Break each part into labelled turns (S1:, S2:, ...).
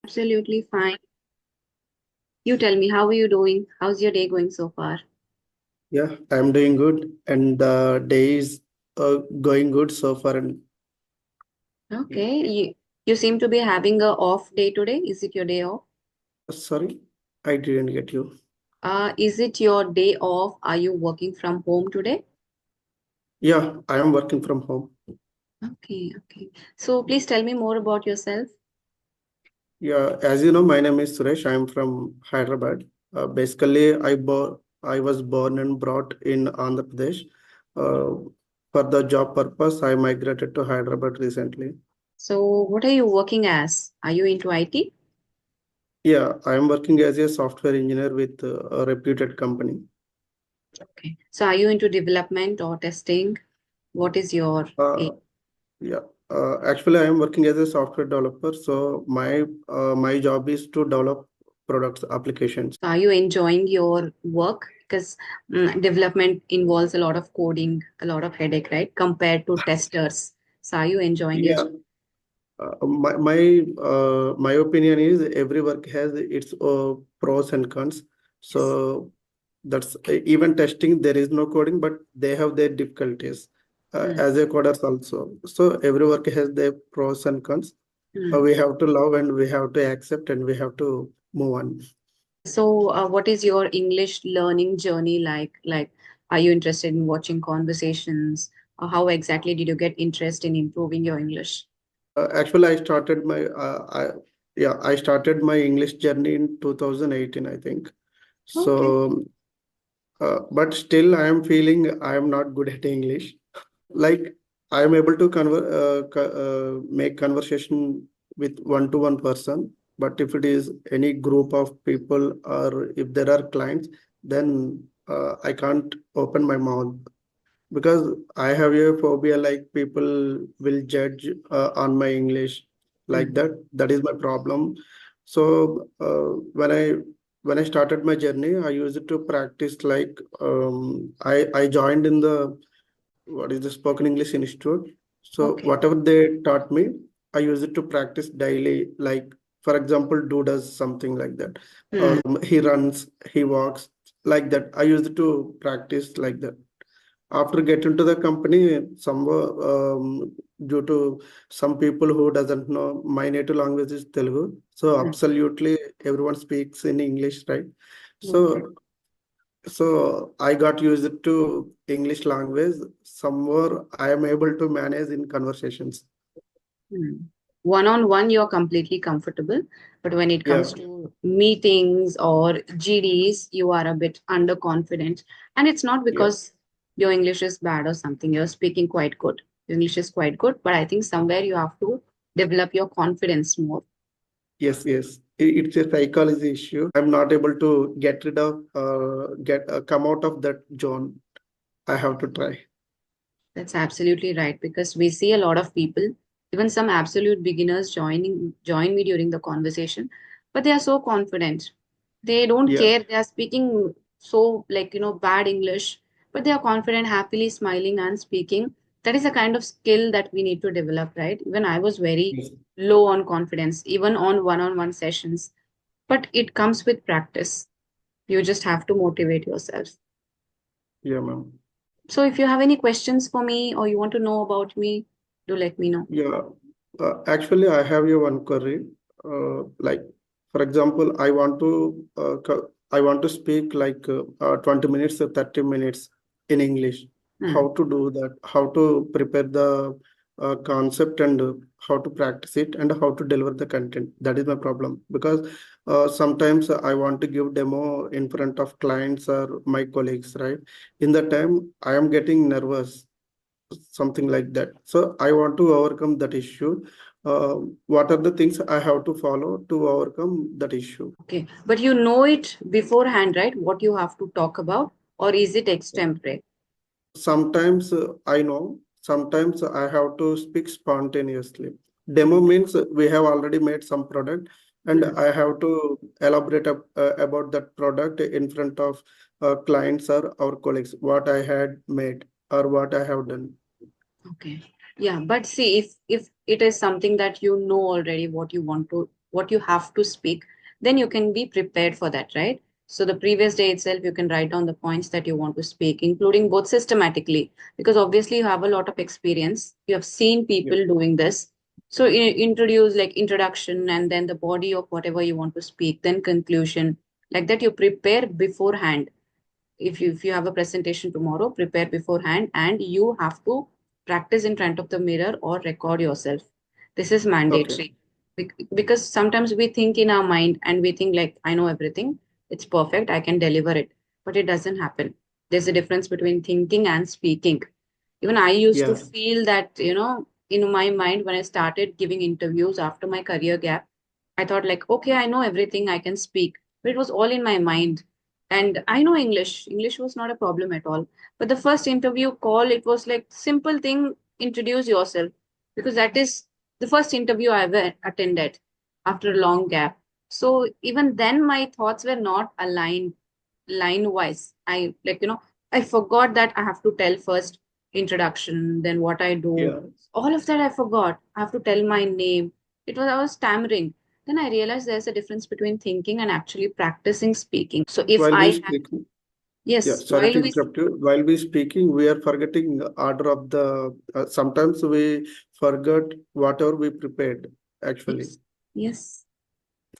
S1: Absolutely fine. You tell me, how are you doing? How's your day going so far?
S2: Yeah, I'm doing good, and the day is going good so far. And
S1: Okay, you seem to be having a off day today. Is it your day off?
S2: sorry, I didn't get you.
S1: Is it your day off? Are you working from home today?
S2: Yeah, I am working from home.
S1: Okay, okay. So please tell me more about yourself.
S2: Yeah, as you know, my name is Suresh. I am from Hyderabad. Basically, I was born and brought in Andhra Pradesh. Uh, for the job purpose, I migrated to Hyderabad recently.
S1: So what are you working as? Are you into IT?
S2: Yeah, I am working as a software engineer with a reputed company.
S1: Okay. So are you into development or testing? What is your aim?
S2: Uh, Yeah, actually, I am working as a software developer. So my job is to develop products, applications.
S1: So are you enjoying your work? Because development involves a lot of coding, a lot of headache, right? Compared to testers. So are you enjoying your
S2: Yeah,
S1: job?
S2: my opinion is every work has its pros and cons.
S1: Yes.
S2: So that's even testing. There is no coding, but they have their difficulties
S1: Hmm.
S2: as a coders also. So every work has their pros and cons.
S1: Hmm.
S2: We have to love and we have to accept and we have to move on.
S1: So, what is your English learning journey like? Like, are you interested in watching conversations? Or how exactly did you get interest in improving your English?
S2: Actually, I started my English journey in 2018, I think.
S1: Okay.
S2: So, but still, I am feeling I am not good at English. Like I am able to make conversation with one-to-one person, but if it is any group of people or if there are clients, then I can't open my mouth because I have a phobia like people will judge on my English like
S1: Hmm.
S2: that. That is my problem. So when I started my journey, I used to practice like I joined in the what is the spoken English institute. So
S1: Okay.
S2: whatever they taught me, I use it to practice daily. Like for example, do does something like that.
S1: Hmm.
S2: He runs, he walks like that. I used it to practice like that. After getting to the company, somewhere due to some people who doesn't know my native language is Telugu, so
S1: Hmm.
S2: absolutely everyone speaks in English, right?
S1: Okay.
S2: So I got used to English language. Somewhere I am able to manage in conversations.
S1: Hmm. One on one, you're completely comfortable. But when it
S2: Yeah,
S1: comes to meetings or GDs, you are a bit underconfident. And it's not
S2: yeah,
S1: because your English is bad or something. You're speaking quite good. Your English is quite good. But I think somewhere you have to develop your confidence more.
S2: yes, yes. It's a psychology issue. I'm not able to get rid of, come out of that zone. I have to try.
S1: That's absolutely right. Because we see a lot of people, even some absolute beginners join me during the conversation, but they are so confident. They don't
S2: Yeah,
S1: care. They are speaking so bad English, but they are confident, happily smiling and speaking. That is a kind of skill that we need to develop, right? Even I was very
S2: yes,
S1: low on confidence, even on one-on-one sessions. But it comes with practice. You just have to motivate yourself.
S2: yeah, ma'am.
S1: So if you have any questions for me or you want to know about me, do let me know.
S2: Yeah, actually, I have a one query. Like, for example, I want to speak like 20 minutes or 30 minutes in English.
S1: Hmm.
S2: How to do that? How to prepare the concept and how to practice it and how to deliver the content. That is my problem because sometimes I want to give demo in front of clients or my colleagues, right? In the time, I am getting nervous something like that. So I want to overcome that issue. What are the things I have to follow to overcome that issue?
S1: Okay. But you know it beforehand, right? What you have to talk about, or is it extempore?
S2: Sometimes I know, sometimes I have to speak spontaneously. Demo means we have already made some product and
S1: Hmm.
S2: I have to elaborate about that product in front of clients or our colleagues, what I had made or what I have done.
S1: Okay. Yeah, but see, if it is something that you know already what you want to what you have to speak, then you can be prepared for that, right? So the previous day itself, you can write down the points that you want to speak, including both systematically, because obviously you have a lot of experience. You have seen
S2: Yeah.
S1: people doing this. So introduce like introduction and then the body of whatever you want to speak, then conclusion. Like that, you prepare beforehand. If you have a presentation tomorrow, prepare beforehand, and you have to practice in front of the mirror or record yourself. This is
S2: Okay.
S1: mandatory. Because sometimes we think in our mind and we think like, I know everything, it's perfect, I can deliver it, but it doesn't happen. There's a difference between thinking and speaking. Even I used to
S2: Yeah.
S1: feel that, in my mind, when I started giving interviews after my career gap, I thought like, okay, I know everything, I can speak, but it was all in my mind. And I know English. English was not a problem at all. But the first interview call, it was like simple thing, introduce yourself. Because that is the first interview I ever attended after a long gap. So even then my thoughts were not aligned line wise. I forgot that I have to tell first introduction, then what I do.
S2: Yeah.
S1: All of that I forgot. I have to tell my name. I was stammering. Then I realized there's a difference between thinking and actually practicing speaking. So if
S2: While we
S1: I have,
S2: speak, yeah,
S1: yes,
S2: sorry
S1: while
S2: to
S1: we,
S2: interrupt you. While we speaking, we are forgetting the order of the. Sometimes we forget whatever we prepared. Actually,
S1: yes, yes.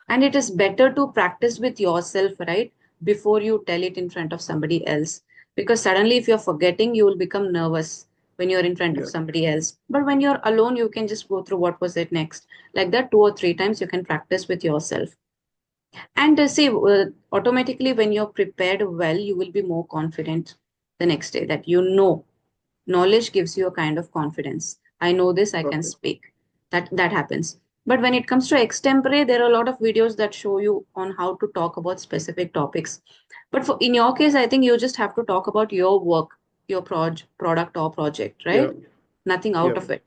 S1: And it is better to practice with yourself, right? Before you tell it in front of somebody else. Because suddenly, if you're forgetting, you will become nervous when you're in front of
S2: yeah.
S1: somebody else. But when you're alone, you can just go through what was it next. Like that, two or three times, you can practice with yourself. And automatically, when you're prepared well, you will be more confident the next day that you know. Knowledge gives you a kind of confidence. I know this, I can
S2: Okay.
S1: speak. That happens. But when it comes to extempore, there are a lot of videos that show you on how to talk about specific topics. But for in your case, I think you just have to talk about your work, your product or project,
S2: Yeah.
S1: right? Nothing out
S2: Yeah.
S1: of it.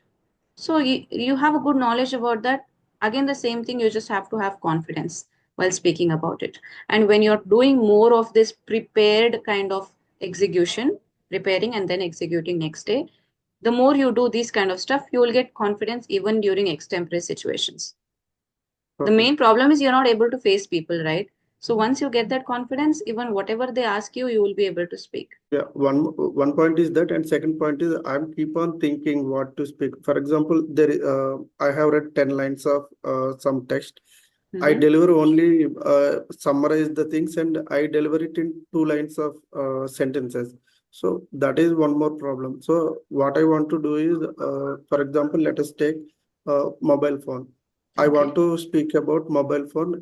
S1: So you have a good knowledge about that. Again, the same thing, you just have to have confidence while speaking about it. And when you're doing more of this prepared kind of execution, preparing and then executing next day, the more you do this kind of stuff, you will get confidence even during extemporary situations. The
S2: Okay.
S1: main problem is you're not able to face people, right? So once you get that confidence, even whatever they ask you, you will be able to speak.
S2: Yeah, one point is that, and second point is I'm keep on thinking what to speak. For example, I have read 10 lines of some text. I
S1: Mm-hmm.
S2: deliver only summarize the things, and I deliver it in 2 lines of sentences. So that is one more problem. So what I want to do is, for example, let us take mobile phone. I want
S1: Okay.
S2: to speak about mobile phone.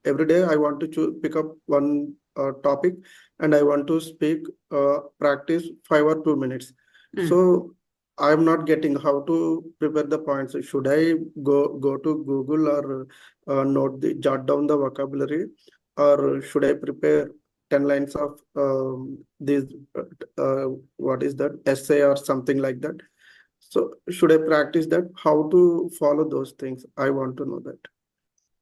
S2: Every day I want to pick up one topic, and I want to speak practice 5 or 2 minutes.
S1: Mm.
S2: So I'm not getting how to prepare the points. Should I go to Google or jot down the vocabulary, or should I prepare 10 lines of this what is that essay or something like that? So should I practice that? How to follow those things? I want to know that.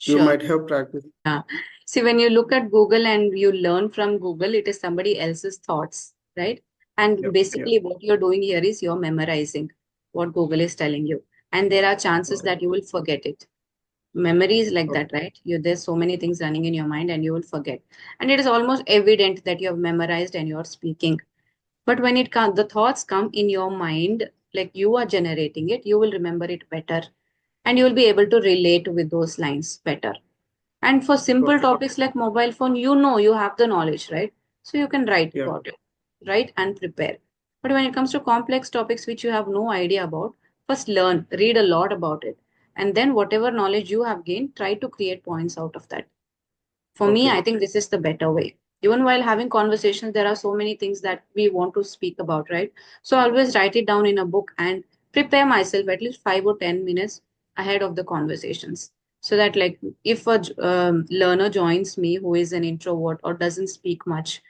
S2: You
S1: Sure.
S2: might have practiced.
S1: Yeah. See, when you look at Google and you learn from Google, it is somebody else's thoughts, right?
S2: Yeah,
S1: And
S2: yeah.
S1: basically, what you're doing here is you're memorizing what Google is telling you. And there are chances
S2: Oh,
S1: that you will forget it. Memory is like
S2: okay,
S1: that, right? There's so many things running in your mind and you will forget. And it is almost evident that you have memorized and you're speaking. But when it comes, the thoughts come in your mind, like you are generating it, you will remember it better and you will be able to relate with those lines better. And for simple
S2: okay.
S1: topics like mobile phone, you have the knowledge, right? So you can write
S2: Yeah,
S1: about it, write and prepare. But when it comes to complex topics which you have no idea about, first learn, read a lot about it. And then whatever knowledge you have gained, try to create points out of that. For me,
S2: okay.
S1: I think this is the better way. Even while having conversations, there are so many things that we want to speak about, right? So I always write it down in a book and prepare myself at least 5 or 10 minutes ahead of the conversations. So that, like, if a learner joins me who is an introvert or doesn't speak much,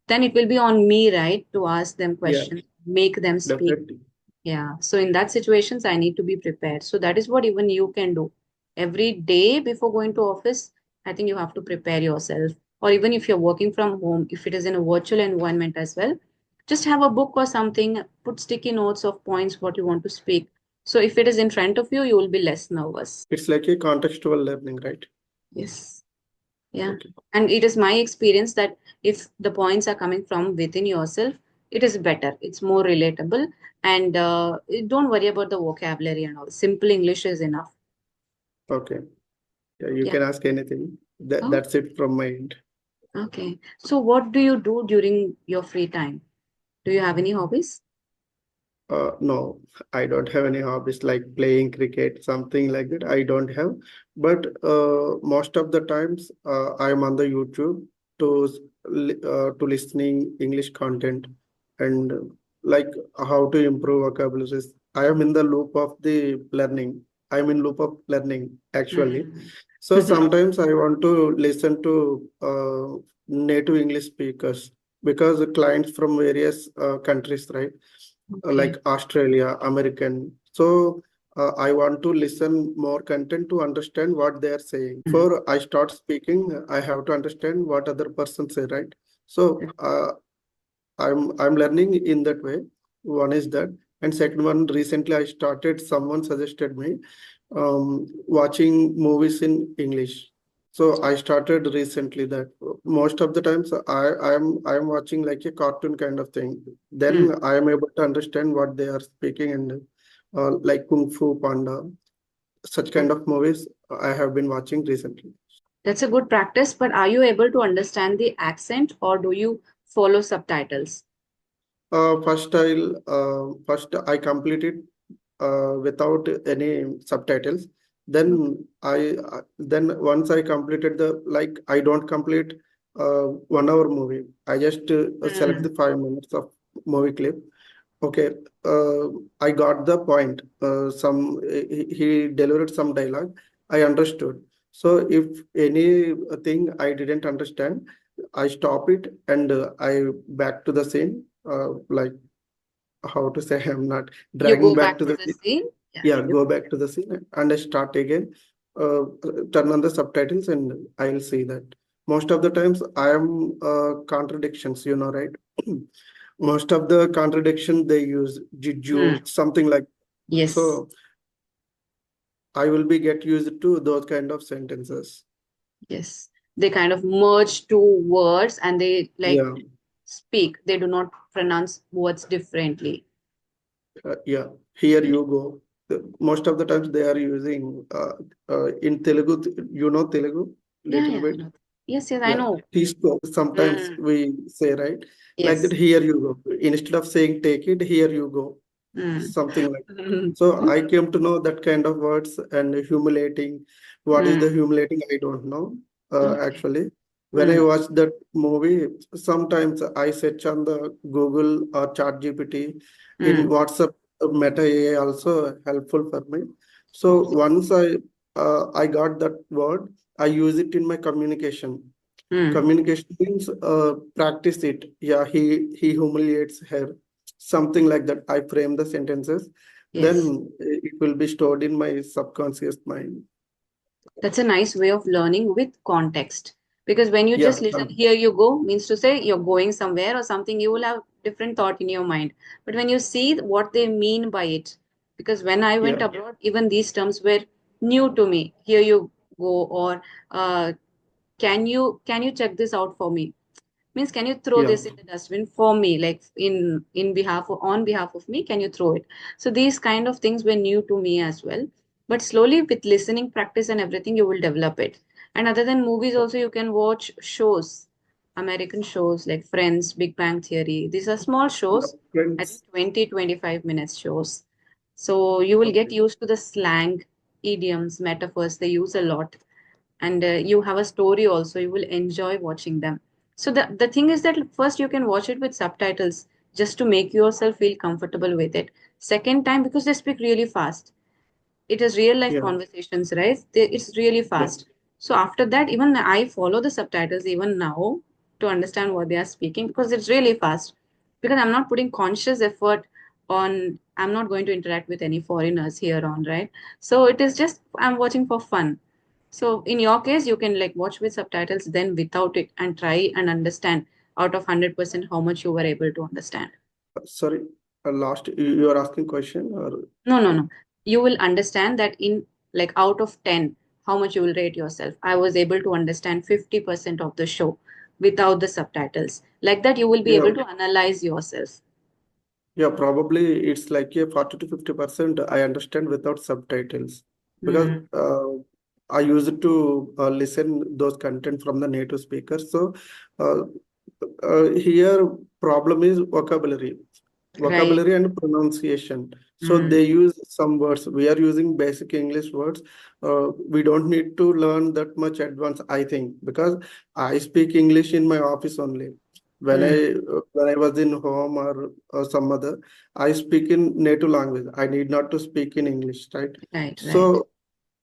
S1: then it will be on me, right, to ask them
S2: Yeah,
S1: questions, make them speak.
S2: definitely.
S1: Yeah. So in that situations, I need to be prepared. So that is what even you can do. Every day before going to office, I think you have to prepare yourself. Or even if you're working from home, if it is in a virtual environment as well, just have a book or something, put sticky notes of points what you want to speak. So if it is in front of you, you will be less nervous.
S2: It's like a contextual learning, right?
S1: Yes. Yeah.
S2: Okay.
S1: And it is my experience that if the points are coming from within yourself, it is better. It's more relatable. And don't worry about the vocabulary and all. Simple English is enough.
S2: Okay. Yeah, you
S1: Yeah.
S2: can ask anything.
S1: Oh,
S2: That's it from my end.
S1: okay. So what do you do during your free time? Do you have any hobbies?
S2: No, I don't have any hobbies like playing cricket, something like that. I don't have. But most of the times, I'm on the YouTube to listening English content and like how to improve vocabularies. I am in the loop of the learning. I'm in loop of learning actually.
S1: Mm.
S2: So sometimes I want to listen to native English speakers because the clients from various countries, right? Like
S1: Okay.
S2: Australia, American. So I want to listen more content to understand what they are saying.
S1: Mm.
S2: Before I start speaking, I have to understand what other person say, right? So I'm learning in that way. One is that, and second one, recently I started. Someone suggested me watching movies in English. So I started recently that most of the times I'm watching like a cartoon kind of thing.
S1: Mm.
S2: Then I am able to understand what they are speaking and like Kung Fu Panda, such kind of movies I have been watching recently.
S1: That's a good practice, but are you able to understand the accent or do you follow subtitles?
S2: First I completed without any subtitles. Then once I completed the like I don't complete 1 hour movie. I just select
S1: Mm.
S2: the 5 minutes of movie clip. Okay, uh, I got the point. He delivered some dialogue. I understood. So if anything I didn't understand, I stop it and I back to the scene. Like how to say, I'm not
S1: You
S2: dragging
S1: go
S2: back
S1: back
S2: to
S1: to
S2: the
S1: the
S2: scene.
S1: scene. Yeah.
S2: Yeah,
S1: You
S2: go
S1: go
S2: back
S1: back.
S2: to the scene and I start again. Uh, Turn on the subtitles and I'll see that. Most of the times I am contradictions, right? Most of the contradiction they use
S1: Mm.
S2: juju, something like
S1: Yes.
S2: so. I will be get used to those kind of sentences.
S1: Yes. They kind of merge two words and they like
S2: Yeah,
S1: speak. They do not pronounce words differently.
S2: yeah. Here you go. Most of the times they are using in Telugu. You know Telugu
S1: Yeah,
S2: little
S1: yeah, I
S2: bit.
S1: know. Yes, yes, I
S2: Yeah,
S1: know.
S2: teaspoon. Sometimes
S1: Mm.
S2: we say, right? Like that,
S1: Yes.
S2: here you go. Instead of saying take it, here you go.
S1: Mm.
S2: Something like that. So I came to know that kind of words and humiliating. What is the
S1: Mm.
S2: humiliating? I don't know.
S1: Okay.
S2: Actually, when I
S1: Mm.
S2: watch that movie, sometimes I search on the Google or Chat GPT in
S1: Mm.
S2: WhatsApp. Meta AI also helpful for me. So
S1: Oh.
S2: once I got that word, I use it in my communication.
S1: Mm.
S2: Communication means practice it. Yeah, he humiliates her, something like that. I frame the sentences,
S1: Yes.
S2: then it will be stored in my subconscious mind.
S1: That's a nice way of learning with context. Because when you
S2: Yeah,
S1: just listen, here you go, means to say you're going somewhere or something, you will have different thought in your mind. But when you see what they mean by it, because when I went
S2: yeah,
S1: abroad, even these terms were new to me. Here you go, or uh, can you check this out for me? Means can you throw
S2: yeah.
S1: this in the dustbin for me, like in behalf of, on behalf of me, can you throw it? So these kind of things were new to me as well, but slowly with listening practice and everything you will develop it. And other than movies also you can watch shows, American shows like Friends, Big Bang Theory. These are small
S2: Yeah,
S1: shows, I think
S2: friends.
S1: 20-25 minutes shows. So you will get
S2: Okay.
S1: used to the slang, idioms, metaphors they use a lot, and you have a story also, you will enjoy watching them. So the thing is that first you can watch it with subtitles just to make yourself feel comfortable with it. Second time, because they speak really fast, it is real life
S2: Yeah,
S1: conversations, right? It's really
S2: yeah,
S1: fast. So after that, even I follow the subtitles even now to understand what they are speaking, because it's really fast. Because I'm not putting conscious effort on, I'm not going to interact with any foreigners here on, right? So it is just I'm watching for fun. So in your case, you can like watch with subtitles, then without it, and try and understand out of 100% how much you were able to understand.
S2: sorry. Last, you are asking question or
S1: No, no, no. you will understand that in like out of 10, how much you will rate yourself. I was able to understand 50% of the show without the subtitles. Like that, you will be
S2: Yeah,
S1: able to analyze yourself.
S2: yeah, probably it's like a 40 to 50% I understand without subtitles because
S1: Mm,
S2: I used to listen those content from the native speakers. So uh, here problem is vocabulary,
S1: right.
S2: vocabulary and pronunciation. So
S1: Mm,
S2: they use some words. We are using basic English words. We don't need to learn that much advanced, I think, because I speak English in my office only. When
S1: mm,
S2: I was in home or some other, I speak in native language. I need not to speak in English, right?
S1: right, right.
S2: So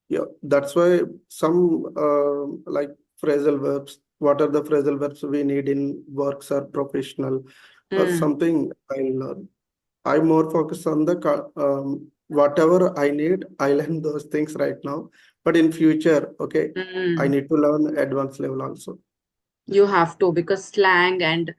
S2: yeah, that's why some like phrasal verbs. What are the phrasal verbs we need in works or professional or
S1: Mm,
S2: something I learn. I more focus on the whatever I need. I learn those things right now, but in future, okay, I
S1: mm.
S2: need to learn advanced level also.
S1: You have to, because slang and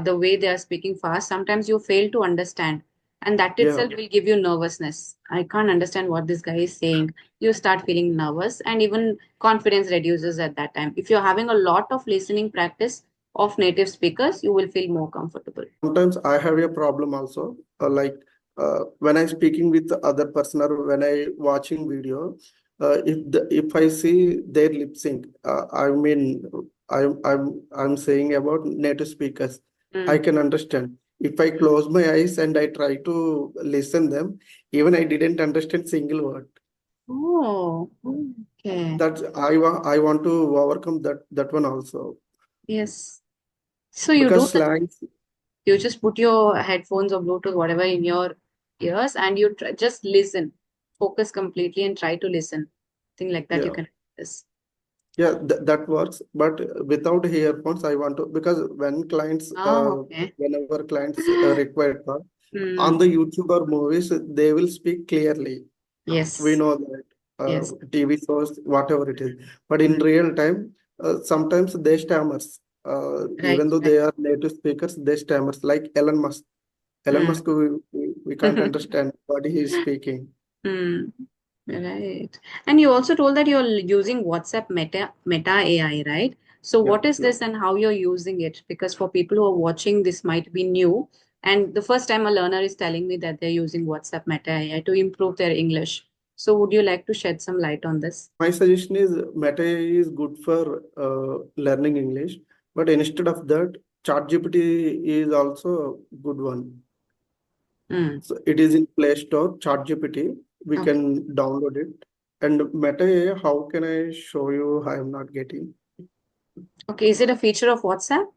S1: the way they are speaking fast, sometimes you fail to understand. And that
S2: Yeah.
S1: itself will give you nervousness. I can't understand what this guy is saying. You start feeling nervous, and even confidence reduces at that time. If you're having a lot of listening practice of native speakers, you will feel more comfortable.
S2: Sometimes I have a problem also. Like when I speaking with the other person or when I watching video, if I see their lip sync, I mean I'm saying about native speakers, I
S1: Mm.
S2: can understand. If I
S1: Mm.
S2: close my eyes and I try to listen them, even I didn't understand single word.
S1: Oh, okay.
S2: That's I want to overcome that one also
S1: Yes. So you do
S2: because
S1: that.
S2: slang.
S1: You just put your headphones or Bluetooth, whatever, in your ears, and you just listen. Focus completely and try to listen. Thing like that you
S2: Yeah.
S1: can practice.
S2: Yeah, that works. But without earphones, I want to because
S1: Oh, okay.
S2: whenever clients require that, on
S1: Mm.
S2: the YouTube or movies, they will speak clearly. We
S1: Yes.
S2: know that
S1: Yes.
S2: TV shows, whatever it is. But in
S1: Mm.
S2: real time, sometimes they stammers.
S1: Right.
S2: Even though
S1: Right.
S2: they are native speakers, they stammers. Like Elon Musk. Elon
S1: Mm.
S2: Musk, we can't understand what he is speaking.
S1: Mm. Right. And you also told that you're using WhatsApp Meta AI, right? So
S2: Yeah,
S1: what is
S2: yeah.
S1: this and how you're using it? Because for people who are watching, this might be new. And the first time a learner is telling me that they're using WhatsApp Meta AI to improve their English. So would you like to shed some light on this?
S2: My suggestion is Meta is good for learning English, but instead of that, ChatGPT is also a good one.
S1: Mm.
S2: So it is in Play Store, ChatGPT. We
S1: Okay.
S2: can download it. And Meta AI, how can I show you? I am not getting.
S1: Okay. Is it a feature of WhatsApp?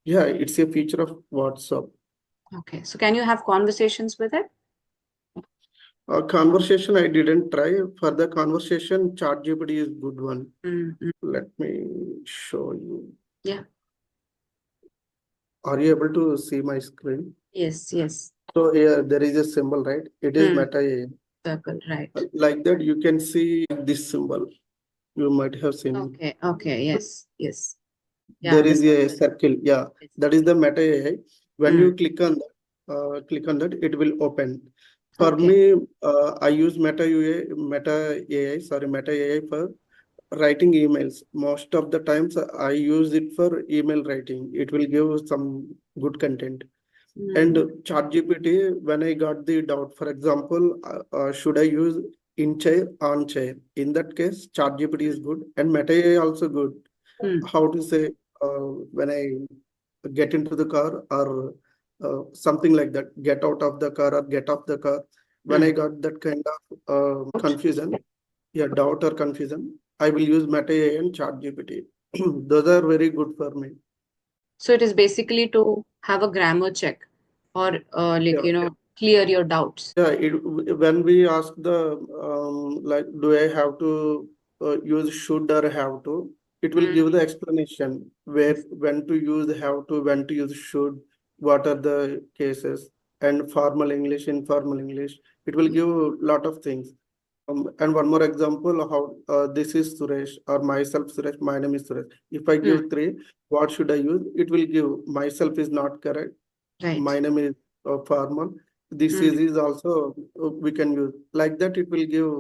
S2: Yeah, it's a feature of WhatsApp.
S1: Okay. So can you have conversations with it?
S2: Conversation I didn't try. For the conversation, ChatGPT is good one.
S1: Mm. Mm.
S2: Let me show you.
S1: Yeah.
S2: Are you able to see my screen?
S1: Yes. Yes.
S2: So here there is a symbol, right? It is
S1: Mm.
S2: Meta AI.
S1: Circle. Right.
S2: Like that, you can see this symbol. You might have seen.
S1: Okay. Okay. Yes. Yes. Yeah.
S2: There
S1: The
S2: is a
S1: circle.
S2: circle. Yeah,
S1: Yes.
S2: that is the Meta AI. When
S1: Mm.
S2: you click on that, it will open. For
S1: Okay.
S2: me, I use Meta AI for writing emails. Most of the times, I use it for email writing. It will give some good content. And
S1: Mm.
S2: ChatGPT, when I got the doubt, for example, should I use in chair, on chair? In that case, ChatGPT is good and Meta AI also good.
S1: Mm.
S2: How to say when I get into the car or something like that, get out of the car or get off the car. When I
S1: Mm.
S2: got that kind of
S1: Out.
S2: confusion, yeah, doubt or confusion, I will use Meta AI and ChatGPT. Those are very good for me.
S1: So it is basically to have a grammar check or like,
S2: Yeah.
S1: clear your doubts.
S2: Yeah, when we ask the like, do I have to use should or have to? It will give the
S1: Mm.
S2: explanation where when to use have to, when to use should, what are the cases, and formal English, informal English. It will give a lot of things. And one more example, how this is Suresh or myself Suresh, my name is Suresh. If I
S1: Mm.
S2: give three, what should I use? It will give myself is not correct,
S1: Right.
S2: my name is formal. this
S1: Mm,
S2: is also we can use like that. It will give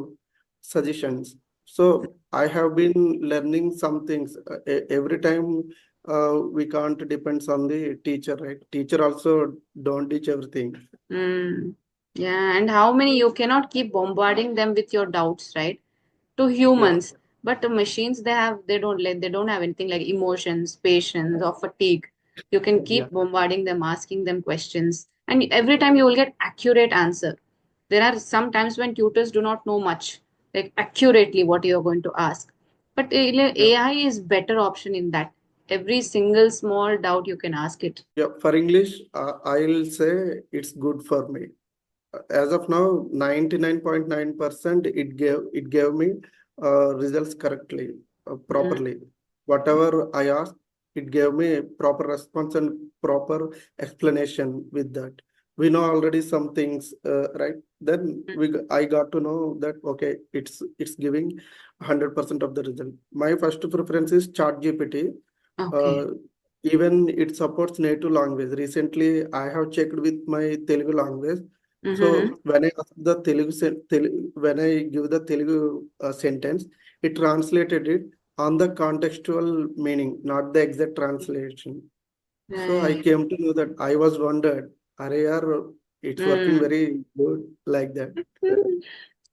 S2: suggestions. So I have been learning some things every time. We can't depends on the teacher, right? Teacher also don't teach everything.
S1: mm. Yeah, and how many you cannot keep bombarding them with your doubts, right? To
S2: Yeah,
S1: humans, but the machines they don't have anything like emotions, patience, or fatigue. You can
S2: yeah,
S1: keep bombarding them, asking them questions, and every time you will get accurate answer. There are some times when tutors do not know much, like accurately what you are going to ask. But
S2: yeah,
S1: AI is better option in that. Every single small doubt you can ask it.
S2: yeah. For English, I'll say it's good for me. As of now, 99.9% it gave me results correctly,
S1: Mm,
S2: properly. Whatever I asked, it gave me proper response and proper explanation with that. We know already some things, right? Then I got to know that okay, it's giving 100% of the result. My first preference is Chat GPT.
S1: okay.
S2: uh, Even it supports native language. Recently, I have checked with my Telugu language. So
S1: Mm-hmm.
S2: when I ask the when I give the Telugu sentence, it translated it on the contextual meaning, not the exact translation. So I
S1: Right.
S2: came to know that I was wondered, are it's working
S1: Mm.
S2: very good like that.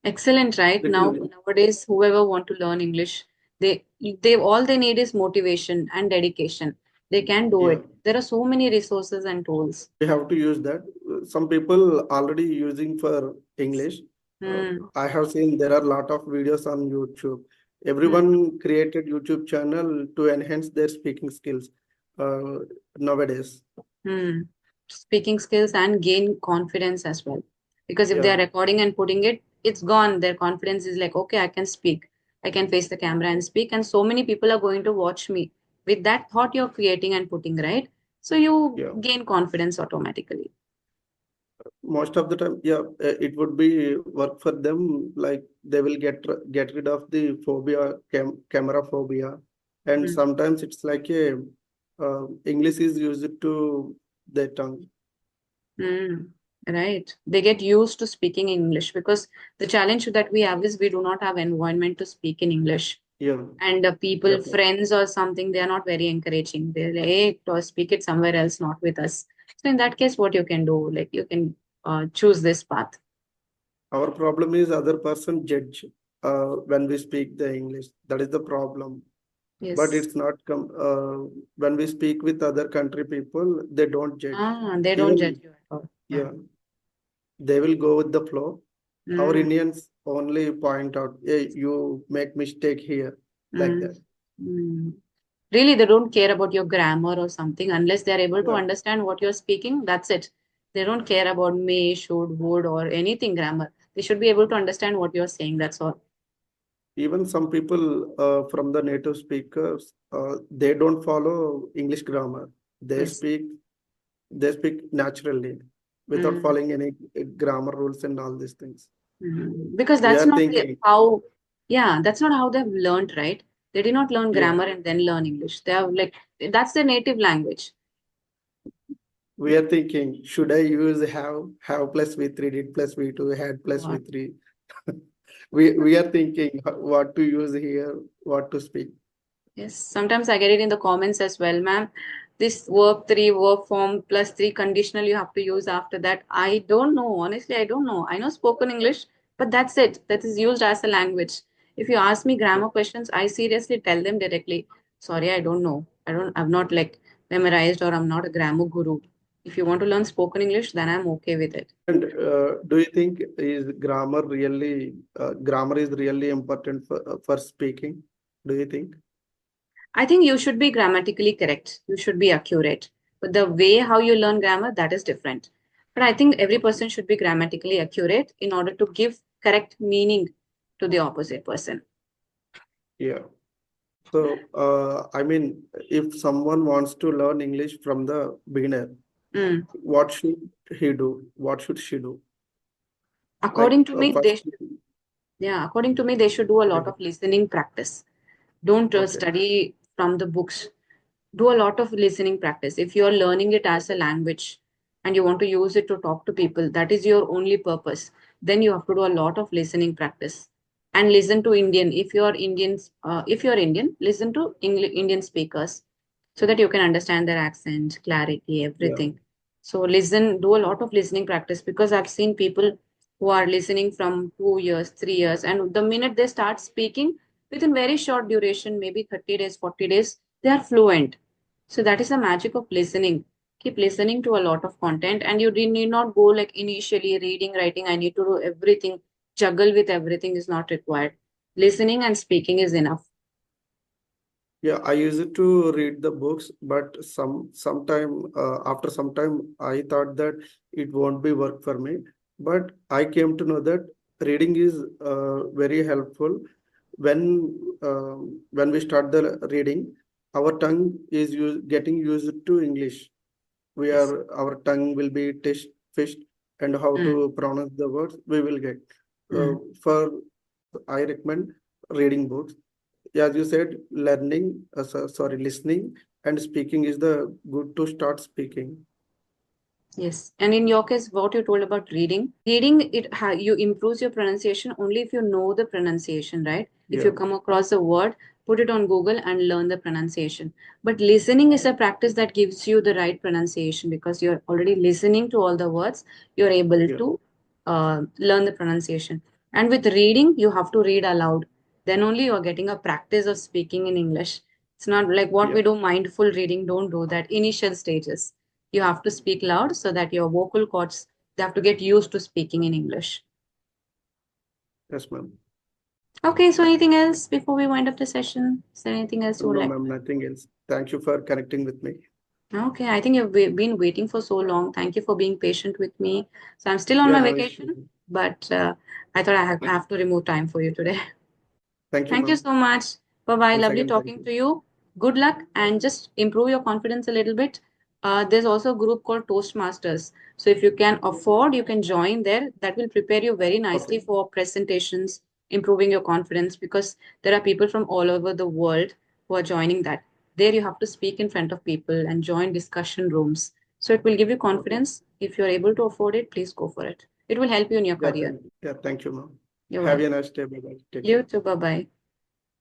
S1: Excellent, right? Now
S2: Little,
S1: nowadays, whoever want to learn English, they all they need is motivation and dedication. They can do
S2: yeah.
S1: it. There are so many resources and tools.
S2: We have to use that. Some people already using for English.
S1: Hmm.
S2: I have seen there are a lot of videos on YouTube.
S1: Hmm.
S2: Everyone created YouTube channel to enhance their speaking skills uh, nowadays.
S1: Hmm. Speaking skills and gain confidence as well. Because if they
S2: Yeah,
S1: are recording and putting it, it's gone. Their confidence is like, okay, I can speak. I can face the camera and speak. And so many people are going to watch me. With that thought you're creating and putting, right? So you
S2: yeah.
S1: gain confidence automatically.
S2: Most of the time, yeah, it would be work for them. Like they will get rid of the camera phobia, and
S1: Hmm.
S2: sometimes it's like a English is used to their tongue.
S1: Mm, right. They get used to speaking English because the challenge that we have is we do not have environment to speak in English.
S2: Yeah,
S1: And people,
S2: definitely.
S1: friends or something, they are not very encouraging. They're like, hey, to speak it somewhere else, not with us. So in that case, what you can do, like you can choose this path.
S2: Our problem is other person judge when we speak the English. That is the problem. But
S1: Yes.
S2: it's not when we speak with other country people, they don't judge.
S1: Ah, they don't judge
S2: Even
S1: you at all. Yeah.
S2: yeah, they will go with the flow. Our
S1: Mm,
S2: Indians only point out, hey, you make mistake here, like
S1: mm,
S2: that.
S1: mm. Really, they don't care about your grammar or something unless they're able to
S2: Yeah.
S1: understand what you're speaking. That's it. They don't care about may, should, would, or anything grammar. They should be able to understand what you're saying. That's all.
S2: Even some people from the native speakers, they don't follow English grammar. They
S1: Yes.
S2: speak they speak naturally without
S1: Mm,
S2: following any grammar rules and all these things.
S1: Because
S2: We
S1: that's
S2: are
S1: not
S2: thinking,
S1: how, yeah, that's not how they've learned, right? They did not learn
S2: yeah,
S1: grammar and then learn English. They have like, that's their native language.
S2: we are thinking, should I use have plus V3, did plus V2, had plus
S1: What?
S2: V3? We are thinking what to use here, what to speak.
S1: Yes, sometimes I get it in the comments as well, ma'am. This work three, work form plus three conditional you have to use after that. I don't know. Honestly, I don't know. I know spoken English, but that's it. That is used as a language. If you ask me
S2: Yeah.
S1: grammar questions, I seriously tell them directly, sorry, I don't know. I'm not like memorized or I'm not a grammar guru. If you want to learn spoken English, then I'm okay with it.
S2: And do you think is grammar is really important for speaking? Do you think?
S1: I think you should be grammatically correct. You should be accurate. But the way how you learn grammar, that is different. But I think every
S2: Okay.
S1: person should be grammatically accurate in order to give correct meaning to the opposite person.
S2: Yeah. So, I mean, if someone wants to learn English from the beginner,
S1: Mm.
S2: what should he do? What should she do? Like
S1: According to me,
S2: first,
S1: according to me, they should do a lot
S2: like,
S1: of listening practice. Don't
S2: okay,
S1: study from the books. Do a lot of listening practice. If you're learning it as a language, and you want to use it to talk to people, that is your only purpose, then you have to do a lot of listening practice. And listen to Indian. If you are Indians, if you are Indian, listen to Indian speakers so that you can understand their accent, clarity,
S2: Yeah.
S1: everything. So listen, do a lot of listening practice, because I've seen people who are listening from 2 years, 3 years, and the minute they start speaking, within very short duration, maybe 30 days, 40 days, they are fluent. So that is the magic of listening. Keep listening to a lot of content, and you need not go like initially reading, writing. I need to do everything, juggle with everything is not required. Listening and speaking is enough.
S2: Yeah, I used to read the books, but sometime after some time I thought that it won't be work for me. But I came to know that reading is very helpful when we start the reading. Our tongue is getting used to English.
S1: Yes.
S2: Where our tongue will be test fished and how
S1: Mm,
S2: to pronounce the words we will get.
S1: mm.
S2: For I recommend reading books. As you said, learning, sorry, listening and speaking is the good to start speaking.
S1: Yes. And in your case, what you told about reading you improves your pronunciation only if you know the pronunciation, right? If you
S2: Yeah,
S1: come across a word, put it on Google and learn the pronunciation. But listening is a practice that gives you the right pronunciation, because you're already listening to all the words, you're able
S2: yeah,
S1: to learn the pronunciation. And with reading, you have to read aloud. Then only you're getting a practice of speaking in English. It's not like what
S2: yeah.
S1: we do mindful reading, don't do that. Initial stages, you have to speak loud so that your vocal cords, they have to get used to speaking in English.
S2: Yes, ma'am.
S1: Okay, so anything else before we wind up the session? Is there anything else you would
S2: No,
S1: like
S2: ma'am,
S1: to?
S2: nothing else. Thank you for connecting with me.
S1: Okay, I think you've been waiting for so long. Thank you for being patient with me. So I'm still on
S2: Yeah,
S1: my
S2: no issue.
S1: vacation, but I thought I have to remove time for you today.
S2: Thank you,
S1: Thank you
S2: ma'am.
S1: so much. Bye bye.
S2: Once
S1: Lovely
S2: again, thank
S1: talking
S2: you.
S1: to you. Good luck and just improve your confidence a little bit. There's also a group called Toastmasters. So if you can afford, you can join there. That will prepare you very nicely
S2: Okay.
S1: for presentations, improving your confidence, because there are people from all over the world who are joining that. There you have to speak in front of people and join discussion rooms. So it will give you
S2: Okay.
S1: confidence. If you're able to afford it, please go for it. It will help you in your
S2: Yeah,
S1: career.
S2: thank you, ma'am.
S1: You're
S2: Have
S1: welcome.
S2: a nice day. Bye bye. Take
S1: You
S2: care.
S1: too. Bye bye.